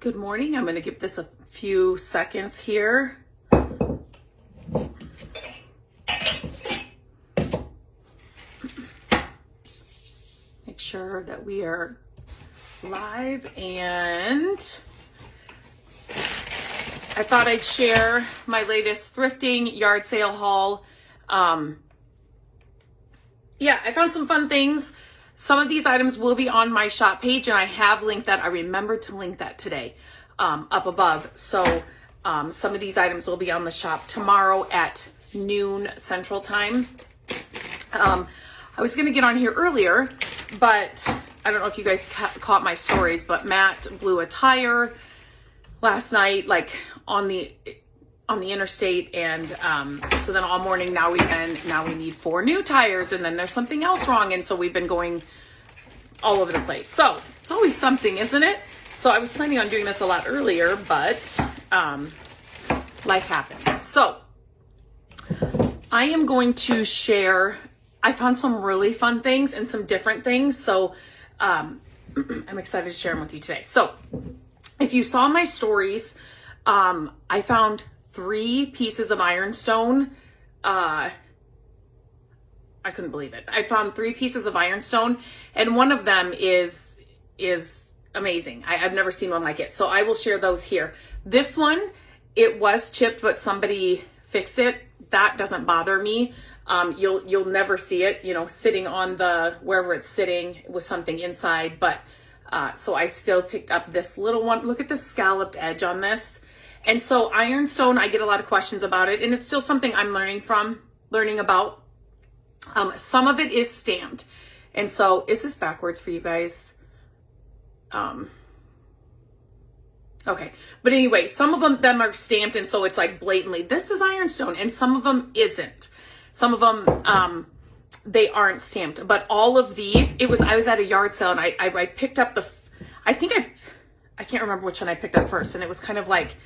Good morning. I'm going to give this a few seconds here. Make sure that we are live, and I thought I'd share my latest thrifting yard sale haul. I found some fun things. Some of these items will be on my shop page, and I have linked that. I remembered to link that today up above. So some of these items will be on the shop tomorrow at noon Central Time. I was going to get on here earlier, but I don't know if you guys caught my stories, but Matt blew a tire last night, like on the interstate, and so then all morning now we need 4 new tires, and then there's something else wrong, and so we've been going all over the place. So it's always something, isn't it? So I was planning on doing this a lot earlier, but life happens. So I am going to share. I found some really fun things and some different things, so I'm excited to share them with you today. So if you saw my stories, I found 3 pieces of ironstone. I couldn't believe it. I found 3 pieces of ironstone, and one of them is amazing. I've never seen one like it. So I will share those here. This one, it was chipped, but somebody fixed it. That doesn't bother me. You'll never see it, sitting on wherever it's sitting with something inside. But so I still picked up this little one. Look at the scalloped edge on this. And so ironstone, I get a lot of questions about it, and it's still something I'm learning about. Some of it is stamped. And so, is this backwards for you guys? Okay. But anyway, some of them are stamped, and so it's like blatantly, this is ironstone, and some of them isn't. Some of them, they aren't stamped. But all of these, I was at a yard sale, and I picked up I can't remember which one I picked up first, and it was kind of like,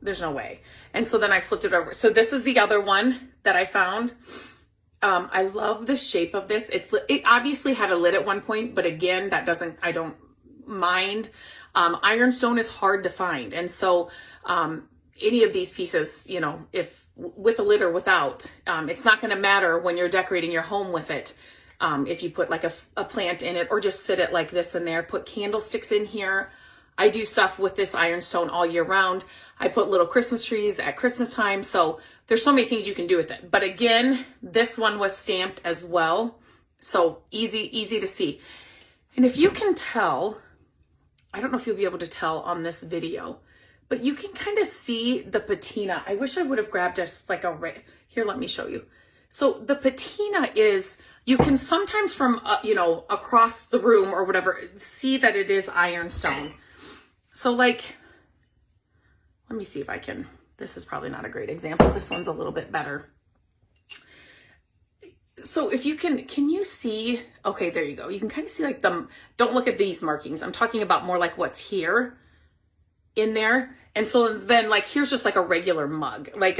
there's no way. And so then I flipped it over. So this is the other one that I found. I love the shape of this. It obviously had a lid at one point, but again, I don't mind. Ironstone is hard to find. And so, any of these pieces, if with a lid or without, it's not going to matter when you're decorating your home with it. If you put like a plant in it, or just sit it like this in there, put candlesticks in here. I do stuff with this ironstone all year round. I put little Christmas trees at Christmas time. So there's so many things you can do with it. But again, this one was stamped as well. So easy to see. And if you can tell, I don't know if you'll be able to tell on this video, but you can kind of see the patina. I wish I would have grabbed just like here, let me show you. So the patina is, you can sometimes from, across the room or whatever, see that it is ironstone. So like, let me see if I can, this is probably not a great example. This one's a little bit better. So if you can you see, okay, there you go. You can kind of see like don't look at these markings. I'm talking about more like what's here in there. And so then like, here's just like a regular mug, like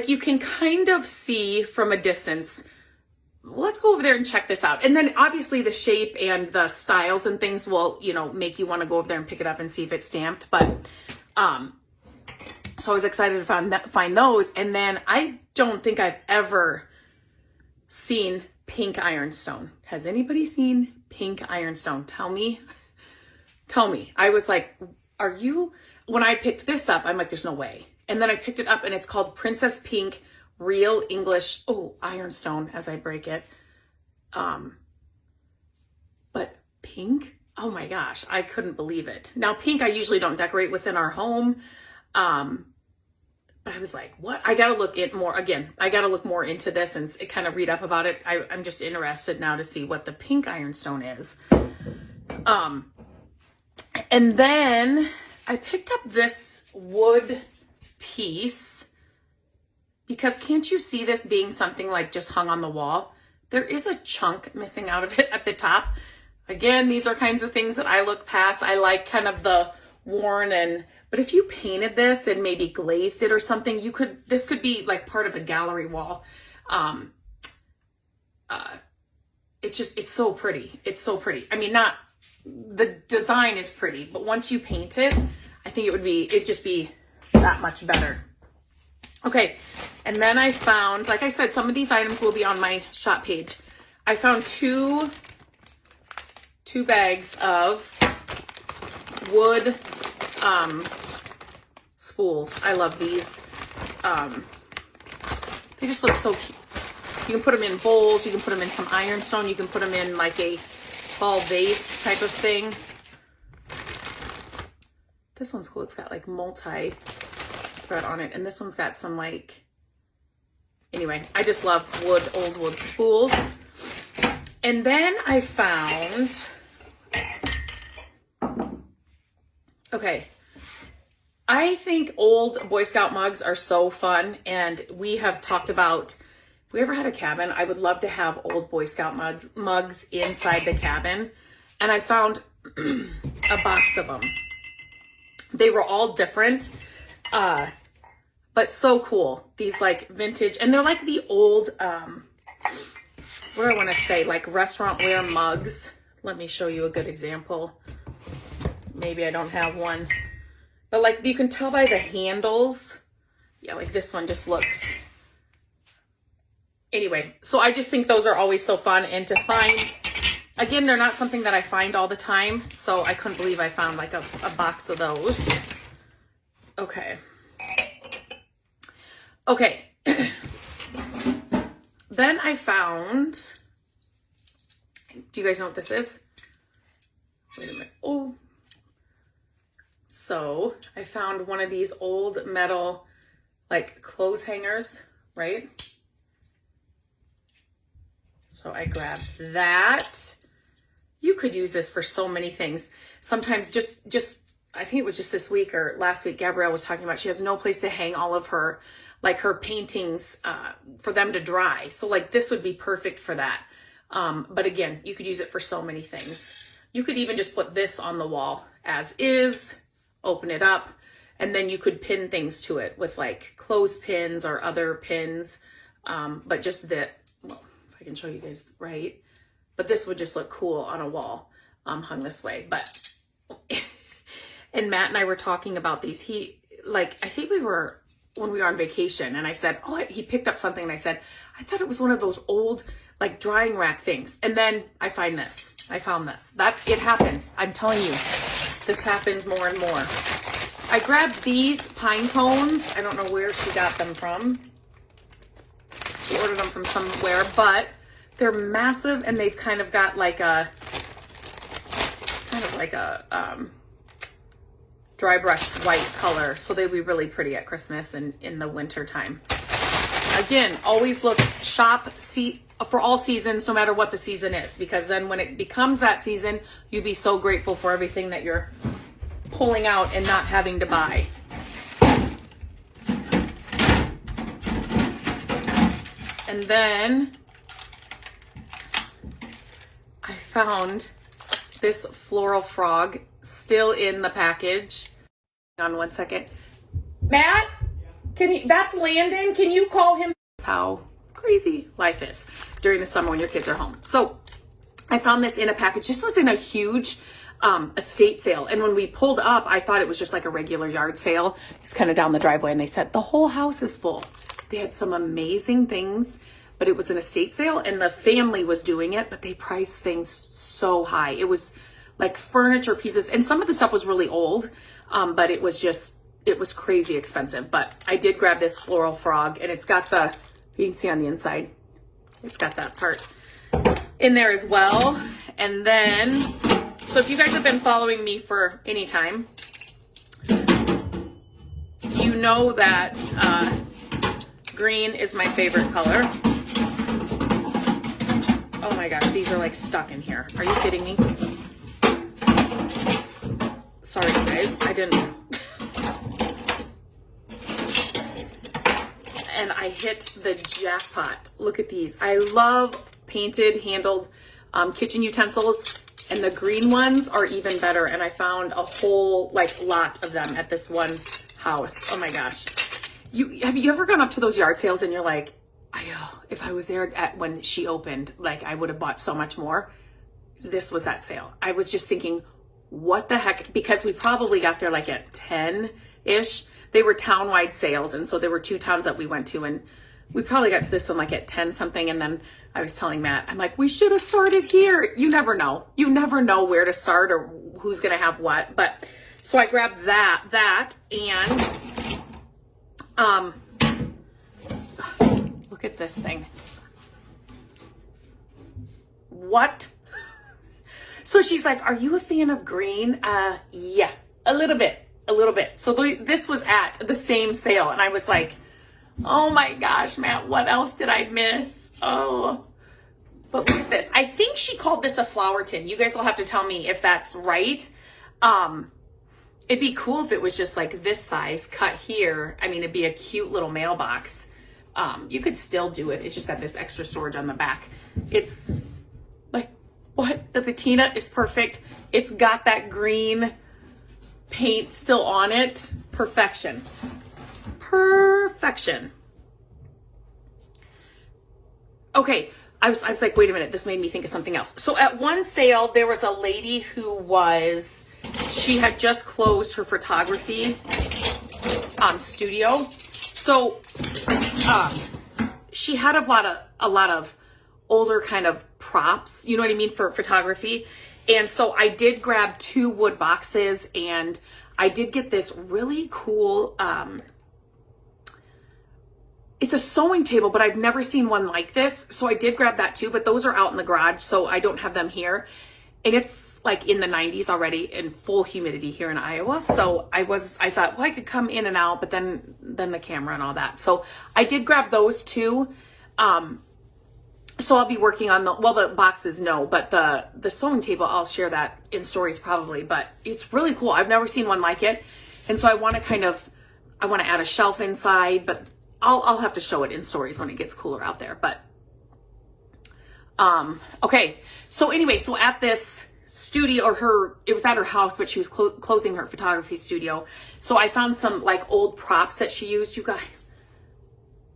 you can kind of see from a distance. Let's go over there and check this out. And then obviously the shape and the styles and things will, make you want to go over there and pick it up and see if it's stamped. But, so I was excited to find those. And then I don't think I've ever seen pink ironstone. Has anybody seen pink ironstone? Tell me. I was like, when I picked this up, I'm like, there's no way. And then I picked it up, and it's called Princess Pink Real English, ironstone, as I break it. But pink, oh my gosh, I couldn't believe it. Now pink, I usually don't decorate within our home. But I was like, what? I gotta look more into this and kind of read up about it. I'm just interested now to see what the pink ironstone is. And then I picked up this wood piece, because can't you see this being something like just hung on the wall? There is a chunk missing out of it at the top. Again, these are kinds of things that I look past. I like kind of the worn, but if you painted this and maybe glazed it or something, this could be like part of a gallery wall. It's so pretty. It's so pretty. I mean, the design is pretty, but once you paint it, I think it'd just be that much better. Okay, and then I found, like I said, some of these items will be on my shop page. I found two bags of wood spools. I love these. They just look so cute. You can put them in bowls, you can put them in some ironstone, you can put them in like a fall vase type of thing. This one's cool. It's got like multi-thread on it, and this one's got some like, anyway, I just love old wood spools. And then I found, okay, I think old Boy Scout mugs are so fun, and we have talked about, if we ever had a cabin, I would love to have old Boy Scout mugs inside the cabin. And I found a box of them. They were all different, but so cool. These like vintage, and they're like the old, what do I want to say, like restaurant wear mugs. Let me show you a good example. Maybe I don't have one, but like you can tell by the handles. Yeah, like this one just looks. Anyway, so I just think those are always so fun, and to find, again, they're not something that I find all the time, so I couldn't believe I found like a box of those. Okay. Okay. Then I found, do you guys know what this is? Wait a minute. Oh. So I found one of these old metal, like clothes hangers, right? So I grabbed that. You could use this for so many things. Sometimes just I think it was just this week or last week, Gabrielle was talking about she has no place to hang all of her, like her paintings for them to dry. So like this would be perfect for that. But again, you could use it for so many things. You could even just put this on the wall as is, open it up, and then you could pin things to it with like clothespins or other pins. But just that, well, if I can show you guys right, but this would just look cool on a wall hung this way. But and Matt and I were talking about these. I think when we were on vacation, and I said, oh, he picked up something, and I said, I thought it was one of those old like drying rack things. And then I found this. That it happens. I'm telling you, this happens more and more. I grabbed these pine cones. I don't know where she got them from. She ordered them from somewhere, but they're massive, and they've kind of got like a dry brushed white color, so they'd be really pretty at Christmas and in the winter time. Again, always shop for all seasons, no matter what the season is, because then when it becomes that season, you'd be so grateful for everything that you're pulling out and not having to buy. And then I found this Floral Frog still in the package. Hang on one second. Matt, that's Landon. Can you call him? That's how crazy life is during the summer when your kids are home. So I found this in a package. This was in a huge estate sale. And when we pulled up, I thought it was just like a regular yard sale. It's kind of down the driveway, and they said the whole house is full. They had some amazing things, but it was an estate sale, and the family was doing it, but they priced things so high. It was like furniture pieces, and some of the stuff was really old, but it was crazy expensive. But I did grab this Floral Frog, and it's got you can see on the inside, it's got that part in there as well. And then, so if you guys have been following me for any time, you know that green is my favorite color. Oh my gosh, these are like stuck in here. Are you kidding me? Sorry guys, I didn't. And I hit the jackpot. Look at these. I love painted, handled kitchen utensils, and the green ones are even better. And I found a whole lot of them at this one house. Oh my gosh. Have you ever gone up to those yard sales and you're like, if I was there when she opened, I would have bought so much more. This was that sale. I was just thinking, what the heck? Because we probably got there like at 10-ish. They were town-wide sales. And so there were 2 towns that we went to. And we probably got to this one like at 10 something. And then I was telling Matt, I'm like, we should have started here. You never know. You never know where to start or who's going to have what. But so I grabbed that and look at this thing. What? So she's like, are you a fan of green? Yeah, a little bit. So this was at the same sale. And I was like, oh my gosh, Matt, what else did I miss? Oh, but look at this. I think she called this a flower tin. You guys will have to tell me if that's right. It'd be cool if it was just like this size cut here. I mean, it'd be a cute little mailbox. You could still do it. It's just got this extra storage on the back. It's like, what? The patina is perfect. It's got that green paint still on it. Perfection. Okay. I was like, wait a minute. This made me think of something else. So at one sale, there was a lady she had just closed her photography studio. So she had a lot of older kind of props, you know what I mean, for photography. And so I did grab 2 wood boxes, and I did get this really cool, it's a sewing table, but I've never seen one like this. So I did grab that too, but those are out in the garage, so I don't have them here. And it's like in the 90s already in full humidity here in Iowa. So I thought, well, I could come in and out, but then the camera and all that. So I did grab those 2. So I'll be working on the boxes, no, but the sewing table, I'll share that in stories probably, but it's really cool. I've never seen one like it. And so I want to add a shelf inside, but I'll have to show it in stories when it gets cooler out there. But, okay. So anyway, so at this studio, it was at her house, but she was closing her photography studio. So I found some like old props that she used. You guys,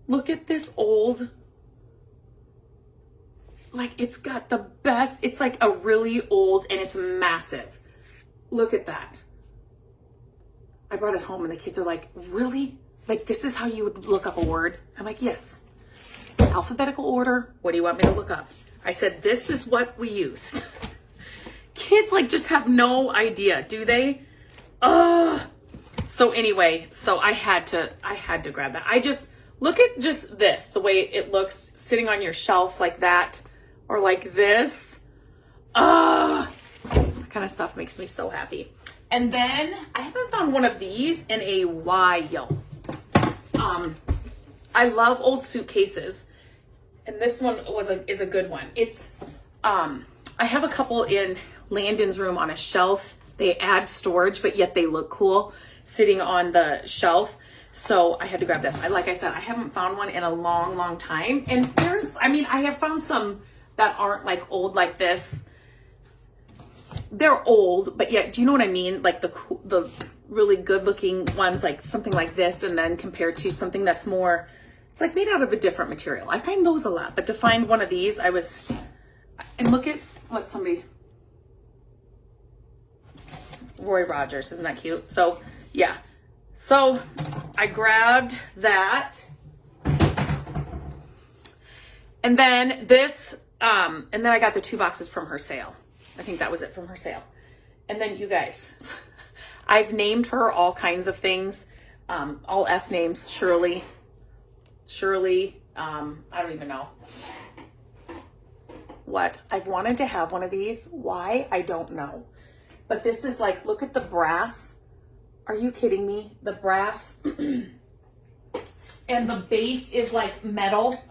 look at this old, like it's got the best, it's like a really old and it's massive. Look at that. I brought it home and the kids are like, really? Like, this is how you would look up a word? I'm like, yes. Alphabetical order. What do you want me to look up? I said, this is what we used. Kids like just have no idea, do they? So anyway, so I had to grab that. Look at just this, the way it looks sitting on your shelf like that, or like this. That kind of stuff makes me so happy. And then I haven't found one of these in a while. I love old suitcases, and this one is a good one. It's I have a couple in Landon's room on a shelf. They add storage, but yet they look cool sitting on the shelf. So I had to grab this. Like I said, I haven't found one in a long, long time. And I have found some that aren't like old like this. They're old, but yet, do you know what I mean? Like the really good looking ones, like something like this, and then compared to something that's more, it's like made out of a different material. I find those a lot, but to find one of these, and look at what Roy Rogers, isn't that cute? So yeah, so I grabbed that, and then this, and then I got the 2 boxes from her sale. I think that was it from her sale. And then you guys, I've named her all kinds of things, all S names, Shirley, I don't even know what. I've wanted to have one of these. Why? I don't know. But this is like, look at the brass. Are you kidding me? The brass and the base is like metal.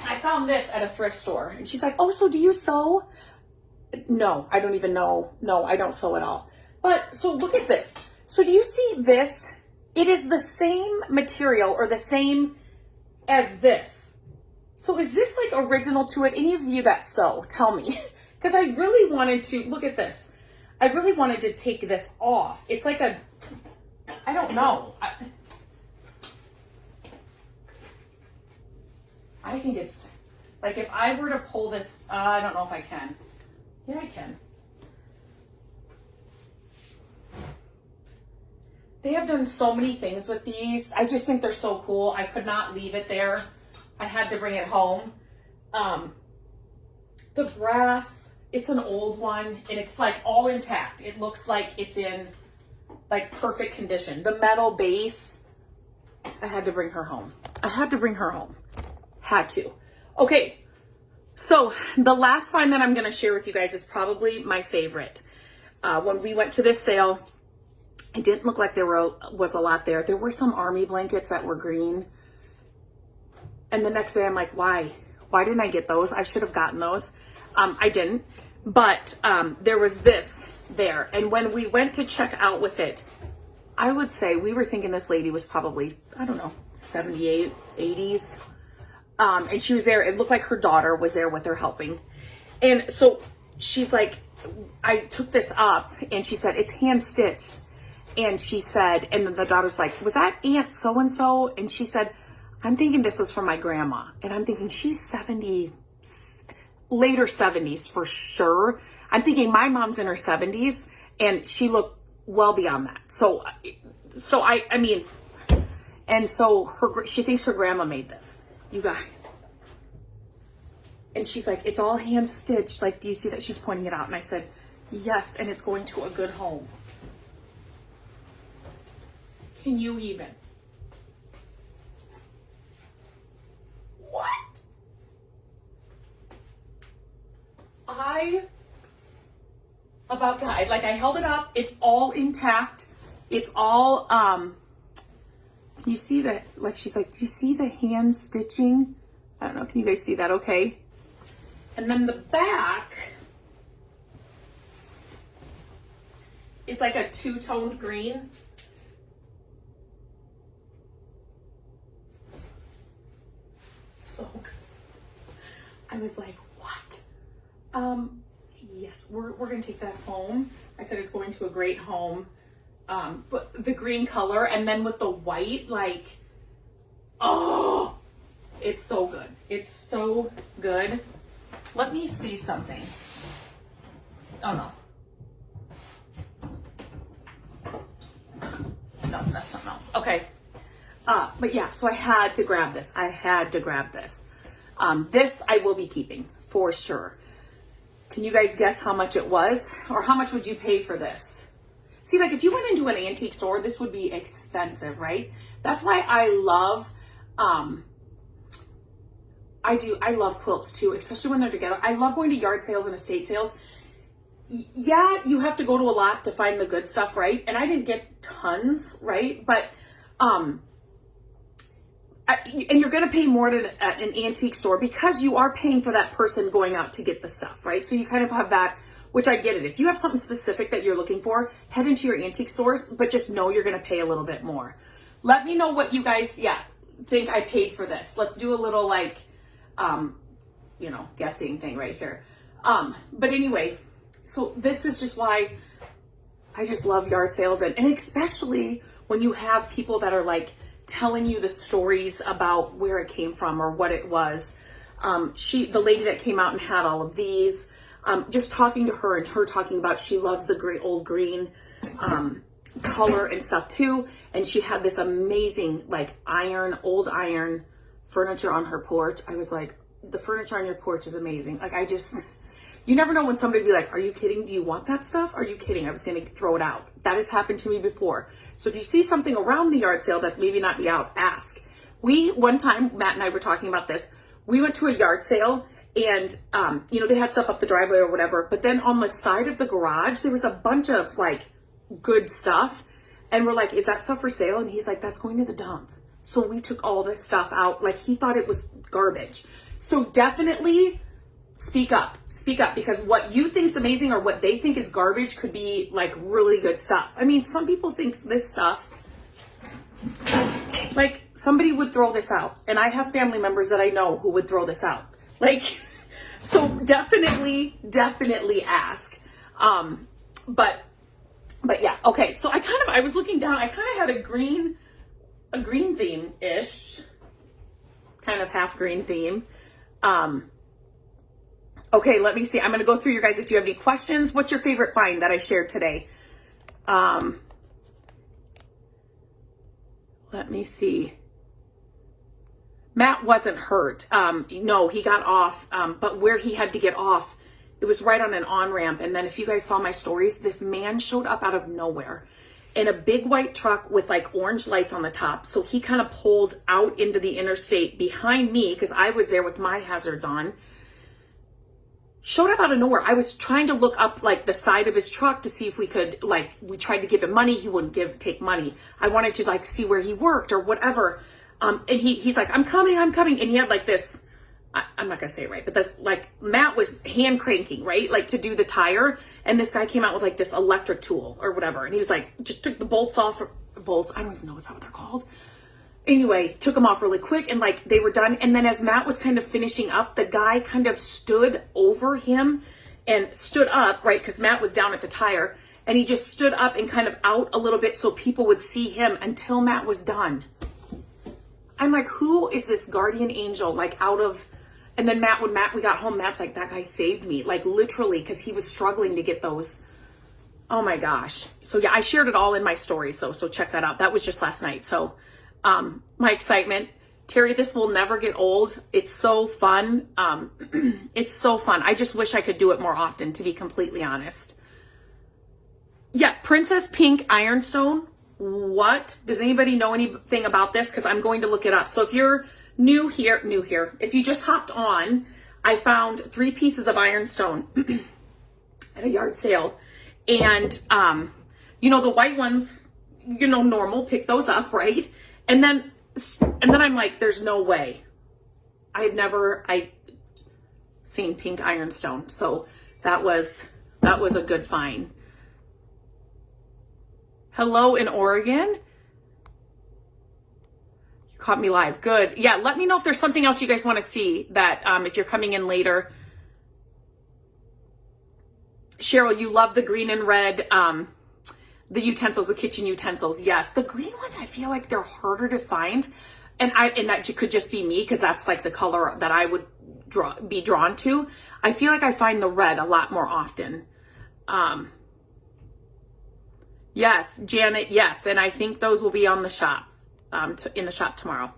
I found this at a thrift store, and she's like, oh, so do you sew? No, I don't even know. No, I don't sew at all. But so look at this. So do you see this? It is the same material or the same as this. So is this like original to it? Any of you that sew, tell me. Because I really wanted to, look at this. I really wanted to take this off. It's like I don't know. I think it's Like if I were to pull this, I don't know if I can. Yeah, I can. They have done so many things with these. I just think they're so cool. I could not leave it there. I had to bring it home. The brass, it's an old one and it's like all intact. It looks like it's in like perfect condition. The metal base, I had to bring her home. I had to bring her home. Had to. Okay, so the last find that I'm going to share with you guys is probably my favorite. When we went to this sale, it didn't look like there was a lot there. There were some army blankets that were green. And the next day I'm like, why? Why didn't I get those? I should have gotten those. I didn't. But there was this there. And when we went to check out with it, I would say we were thinking this lady was probably, I don't know, 78, 80s. And she was there. It looked like her daughter was there with her helping. And so she's like, I took this up and she said, it's hand stitched. And she said, and then the daughter's like, was that Aunt so-and-so? And she said, I'm thinking this was from my grandma. And I'm thinking she's 70, later 70s for sure. I'm thinking my mom's in her 70s and she looked well beyond that. So I mean, and so she thinks her grandma made this, you guys. And she's like, it's all hand stitched. Like, do you see that? She's pointing it out. And I said, yes. And it's going to a good home. Can you even? What? I about died. Like I held it up. It's all intact. It's all, you see that? Like she's like, do you see the hand stitching? I don't know. Can you guys see that? Okay. And then the back is like a two-toned green. So good. I was like, what? Yes, we're gonna take that home. I said it's going to a great home. But the green color and then with the white, like, oh, it's so good. It's so good. Let me see something. Oh no. No, that's something else. Okay. But yeah, so I had to grab this. I had to grab this. This I will be keeping for sure. Can you guys guess how much it was? Or how much would you pay for this? See, like if you went into an antique store, this would be expensive, right? That's why I love, I love quilts too, especially when they're together. I love going to yard sales and estate sales. Yeah, you have to go to a lot to find the good stuff, right? And I didn't get tons, right? But, and you're going to pay more at an antique store because you are paying for that person going out to get the stuff, right? So you kind of have that, which I get it. If you have something specific that you're looking for, head into your antique stores, but just know you're going to pay a little bit more. Let me know what you guys, think I paid for this. Let's do a little like, guessing thing right here. But anyway, so this is just why I just love yard sales and especially when you have people that are like telling you the stories about where it came from or what it was. The lady that came out and had all of these, just talking to her and her talking about she loves the great old green color and stuff too. And she had this amazing like old iron furniture on her porch. I was like, the furniture on your porch is amazing. Like you never know when somebody be like, are you kidding? Do you want that stuff? Are you kidding? I was going to throw it out. That has happened to me before. So if you see something around the yard sale that's maybe not be out, ask. One time, Matt and I were talking about this. We went to a yard sale and, they had stuff up the driveway or whatever. But then on the side of the garage, there was a bunch of like good stuff. And we're like, is that stuff for sale? And he's like, that's going to the dump. So we took all this stuff out. Like he thought it was garbage. So definitely speak up, because what you think is amazing or what they think is garbage could be like really good stuff. I mean, some people think this stuff, like somebody would throw this out, and I have family members that I know who would throw this out. Like, so definitely ask. But yeah, okay. So I was looking down, I kind of had a green theme-ish, kind of half green theme. Okay, let me see. I'm going to go through your guys. Do you have any questions? What's your favorite find that I shared today? Let me see. Matt wasn't hurt. No, he got off, but where he had to get off, it was right on an on-ramp. And then if you guys saw my stories, this man showed up out of nowhere in a big white truck with like orange lights on the top. So he kind of pulled out into the interstate behind me because I was there with my hazards on. Showed up out of nowhere. I was trying to look up like the side of his truck to see if we could, like, we tried to give him money. He wouldn't take money. I wanted to like see where he worked or whatever. And he's like, I'm coming. And he had like this, I'm not going to say it right, but this, like, Matt was hand cranking, right? Like to do the tire. And this guy came out with like this electric tool or whatever. And he was like, just took the bolts off, bolts. I don't even know, is that what they're called? Anyway, took them off really quick and like they were done. And then as Matt was kind of finishing up, the guy kind of stood over him and stood up, right? Because Matt was down at the tire and he just stood up and kind of out a little bit so people would see him until Matt was done. I'm like, who is this guardian angel? Like out of, and then when we got home, Matt's like, that guy saved me, like literally, because he was struggling to get those. Oh my gosh. So yeah, I shared it all in my stories though. So check that out. That was just last night. So my excitement, Terry, this will never get old. It's so fun. It's so fun. I just wish I could do it more often, to be completely honest. Yeah. Princess Pink Ironstone. What? Does anybody know anything about this? Because I'm going to look it up. So if you're new here, if you just hopped on, I found 3 pieces of ironstone at a yard sale. And, the white ones, normal, pick those up, right? And then I'm like, there's no way. I seen pink ironstone. So that was a good find. Hello in Oregon. You caught me live. Good. Yeah. Let me know if there's something else you guys want to see that, if you're coming in later. Cheryl, you love the green and red, the utensils, the kitchen utensils. Yes. The green ones, I feel like they're harder to find. And that could just be me, because that's like the color that I would be drawn to. I feel like I find the red a lot more often. Yes, Janet, yes. And I think those will be on the shop, in the shop tomorrow.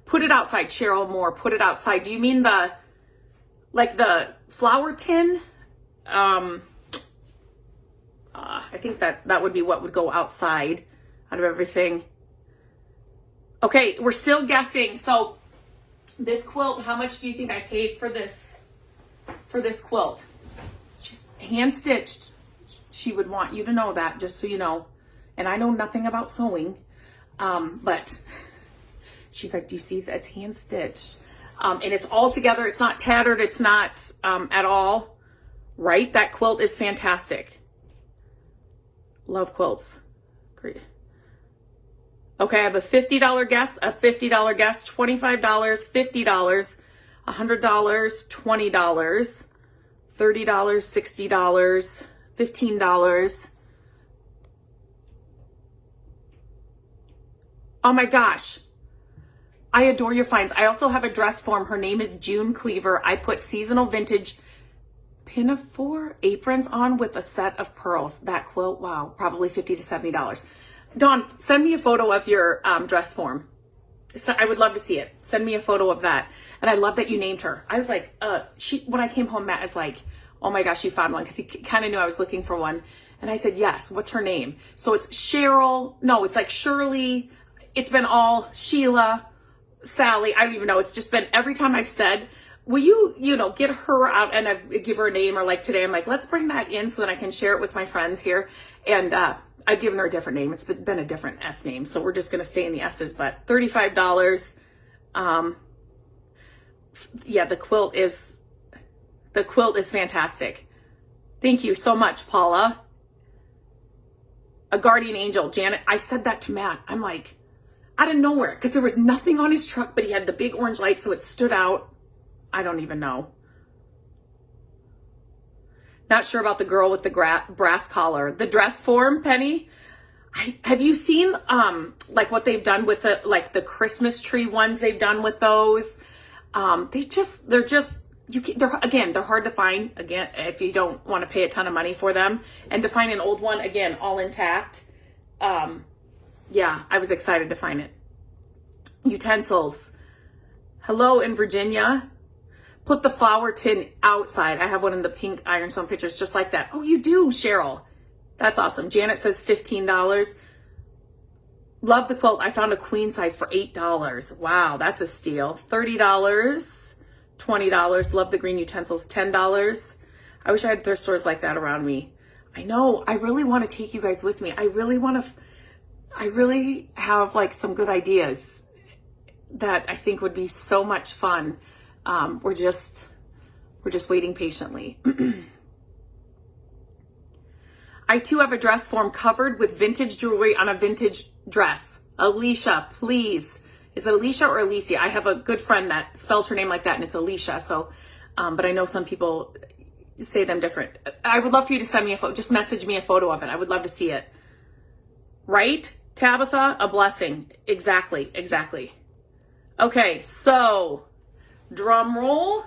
Put it outside, Cheryl Moore, put it outside. Do you mean the flour tin? I think that would be what would go outside out of everything. Okay, we're still guessing. So this quilt, how much do you think I paid for this quilt? She's hand stitched. She would want you to know that, just so you know. And I know nothing about sewing, but she's like, do you see that it's hand stitched? And it's all together. It's not tattered. It's not at all, right? That quilt is fantastic. Love quilts. Great. Okay, I have a $50 guess, $25, $50, $100, $20, $30, $60, $15. Oh my gosh. I adore your finds. I also have a dress form. Her name is June Cleaver. I put seasonal vintage pinafore aprons on with a set of pearls. That quilt, wow, probably $50 to $70. Dawn, send me a photo of your dress form. So I would love to see it. Send me a photo of that. And I love that you named her. I was like, when I came home, Matt is like, oh my gosh, you found one, because he kind of knew I was looking for one. And I said, yes, what's her name? So it's Cheryl. No, it's like Shirley. It's been all Sheila, Sally. I don't even know. It's just been every time I've said, will you, get her out, and I give her a name, or like today, I'm like, let's bring that in so that I can share it with my friends here. And I've given her a different name. It's been a different S name. So we're just going to stay in the S's, but $35. Yeah, the quilt is fantastic. Thank you so much, Paula. A guardian angel, Janet. I said that to Matt. I'm like, out of nowhere, because there was nothing on his truck, but he had the big orange light, so it stood out. I don't even know. Not sure about the girl with the brass collar. The dress form, Penny. Have you seen like what they've done with the Christmas tree ones they've done with those? They're hard to find, again, if you don't want to pay a ton of money for them. And to find an old one, again, all intact. Yeah, I was excited to find it. Utensils. Hello in Virginia. Put the flower tin outside. I have one in the pink ironstone pictures just like that. Oh, you do, Cheryl. That's awesome. Janet says $15. Love the quilt. I found a queen size for $8. Wow, that's a steal. $30. $20. Love the green utensils. $10. I wish I had thrift stores like that around me. I know. I really want to take you guys with me. I really have like some good ideas that I think would be so much fun. We're just waiting patiently. I too have a dress form covered with vintage jewelry on a vintage dress. Alicia, please. Is it Alicia or Alicia? I have a good friend that spells her name like that and it's Alicia. So, but I know some people say them different. I would love for you to send me a photo. Just message me a photo of it. I would love to see it. Right? Tabitha, a blessing. Exactly. Okay, so drum roll.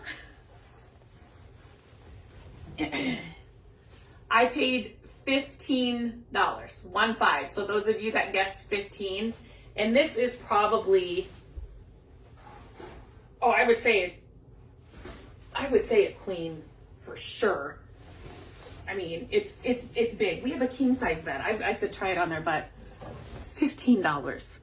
I paid $15, 15. So those of you that guessed 15, and this is probably, I would say a queen for sure. I mean, it's big. We have a king size bed. I could try it on there, but $15.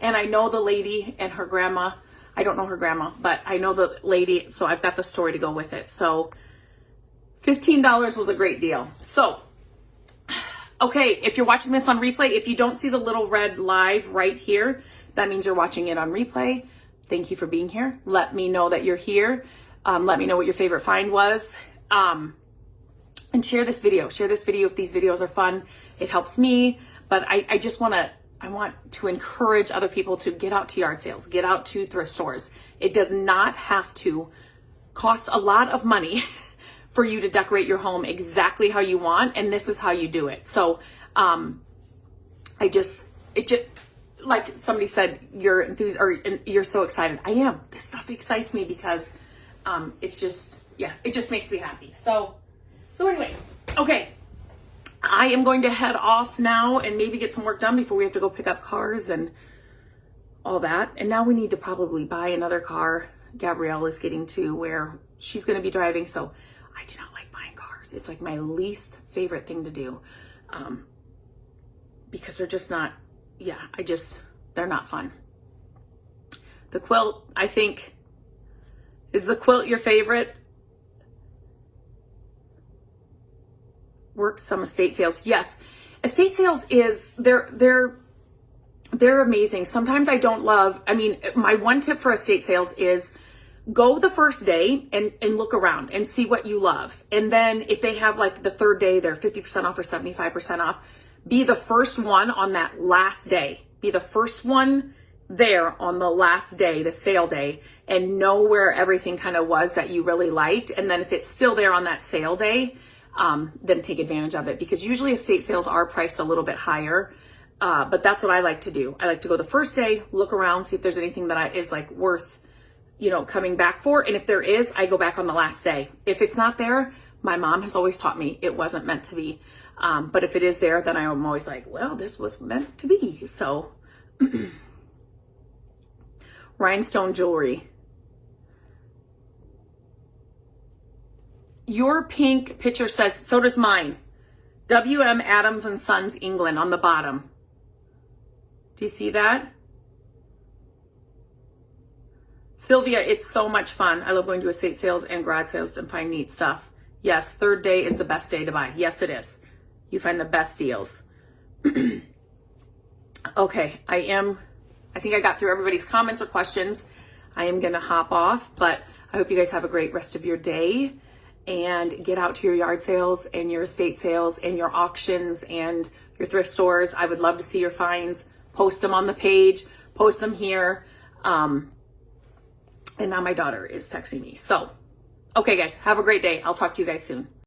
And I know the lady and her grandma. I don't know her grandma, but I know the lady, so I've got the story to go with it. So $15 was a great deal. So, okay, if you're watching this on replay, if you don't see the little red live right here, that means you're watching it on replay. Thank you for being here. Let me know that you're here. Let me know what your favorite find was. And share this video. Share this video if these videos are fun. It helps me, but I want to encourage other people to get out to yard sales, get out to thrift stores. It does not have to cost a lot of money for you to decorate your home exactly how you want, and this is how you do it. So, like somebody said, you're enthused or you're so excited. I am. This stuff excites me because it just makes me happy. So anyway, okay. I am going to head off now and maybe get some work done before we have to go pick up cars and all that. And now we need to probably buy another car. Gabrielle is getting to where she's going to be driving. So I do not like buying cars. It's like my least favorite thing to do. Because they're just not, they're not fun. The quilt, I think, is the quilt your favorite? Works some estate sales. Yes. Estate sales they're amazing. Sometimes I don't love, my one tip for estate sales is go the first day and look around and see what you love. And then if they have like the third day, they're 50% off or 75% off, be the first one on that last day. Be the first one there on the last day, the sale day, and know where everything kind of was that you really liked. And then if it's still there on that sale day, then take advantage of it, because usually estate sales are priced a little bit higher. But that's what I like to do. I like to go the first day, look around, see if there's anything that is like worth, coming back for. And if there is, I go back on the last day. If it's not there, my mom has always taught me it wasn't meant to be. But if it is there, then I'm always like, well, this was meant to be. So rhinestone jewelry. Your pink picture says, so does mine. W.M. Adams and Sons, England, on the bottom. Do you see that? Sylvia, it's so much fun. I love going to estate sales and garage sales and find neat stuff. Yes, third day is the best day to buy. Yes, it is. You find the best deals. Okay, I think I got through everybody's comments or questions. I am going to hop off, but I hope you guys have a great rest of your day. And get out to your yard sales and your estate sales and your auctions and your thrift stores. I would love to see your finds. Post them on the page. Post them here. And now my daughter is texting me. So, okay guys, have a great day. I'll talk to you guys soon.